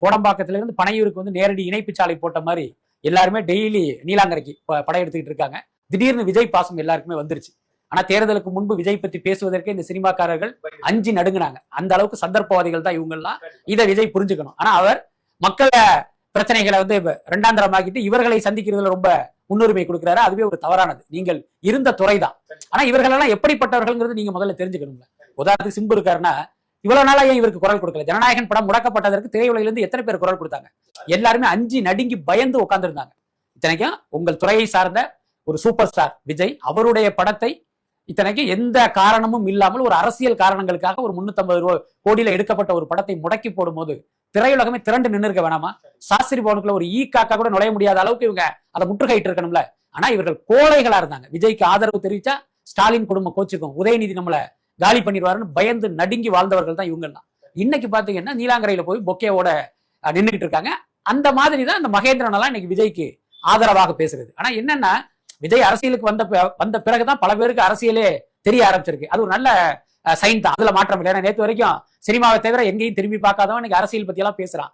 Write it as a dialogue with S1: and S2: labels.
S1: கோடம்பாக்கத்துல இருந்து பனையூருக்கு வந்து நேரடி இணைப்பு சாலை போட்ட மாதிரி எல்லாருமே டெய்லி நீலாங்கரைக்கு படையெடுத்துக்கிட்டு இருக்காங்க. திடீர்னு விஜய் பாசம் எல்லாருக்குமே வந்துருச்சு. ஆனா தேர்தலுக்கு முன்பு விஜய் பத்தி பேசுவதற்கே இந்த சினிமாக்காரர்கள் அஞ்சு நடுங்கினாங்க. அந்த அளவுக்கு சந்தர்ப்பவாதிகள் தான் இவங்க எல்லாம். இதை விஜய் புரிஞ்சுக்கணும். ஆனா அவர் மக்கள பிரச்சனைகளை வந்து இரண்டாம் தரமாக்கிட்டு இவர்களை சந்திக்கிறதுல ரொம்ப முன்னுரிமை கொடுக்கிறாரு. அதுவே ஒரு தவறானது. நீங்கள் இருந்த துறைதான். ஆனா இவர்கள் எல்லாம் எப்படிப்பட்டவர்கள் நீங்க முதல்ல தெரிஞ்சுக்கணுங்க. உதாரணத்துக்கு சிம்பு இருக்காருன்னா இவ்வளவு நாளா ஏன் இவருக்கு குரல் கொடுக்கல? ஜனநாயகன் படம் முடக்கப்பட்டதற்கு திரையுலகிலிருந்து எத்தனை பேர் குரல் கொடுத்தாங்க? எல்லாருமே அஞ்சு நடுங்கி பயந்து உட்கார்ந்துருந்தாங்க. இத்தனைக்கும் உங்கள் துறையை சார்ந்த ஒரு சூப்பர் ஸ்டார் விஜய் அவருடைய படத்தை இத்தனைக்கும் எந்த காரணமும் இல்லாமல் ஒரு அரசியல் காரணங்களுக்காக ஒரு 350 கோடியில எடுக்கப்பட்ட ஒரு படத்தை முடக்கி போடும் போது திரையுலகமே திரண்டு நின்று இருக்க வேணாமா? சாஸ்திரி பவனுக்குள்ள ஒரு காக்கா கூட நுழைய முடியாத அளவுக்கு இவங்க அதை முற்றுகையிட்டு இருக்கணும்ல. ஆனா இவர்கள் கோழைகளா இருந்தாங்க. விஜய்க்கு ஆதரவு தெரிவிச்சா ஸ்டாலின் குடும்பம் கோச்சுக்கும், உதயநிதி நம்மளை காலி பண்ணிடுவாருன்னு பயந்து நடுங்கி வாழ்ந்தவர்கள் தான் இவங்க எல்லாம். இன்னைக்கு பாத்தீங்கன்னா நீலாங்கரையில போய் பொக்கேவோட நின்றுகிட்டு இருக்காங்க. அந்த மாதிரி தான் இந்த மகேந்திரன் எல்லாம் இன்னைக்கு விஜய்க்கு ஆதரவாக பேசுறது. ஆனா என்னன்னா விஜய் அரசியலுக்கு வந்த பிறகுதான் பல பேருக்கு அரசியலே தெரிய ஆரம்பிச்சிருக்கு. அது ஒரு நல்ல சைன் தான். அதுல மாற்றம் இல்லை. ஏன்னா நேற்று வரைக்கும் சினிமாவை தவிர எங்கேயும் திரும்பி பார்க்காதவன் இன்னைக்கு அரசியல் பத்தி எல்லாம் பேசுறான்.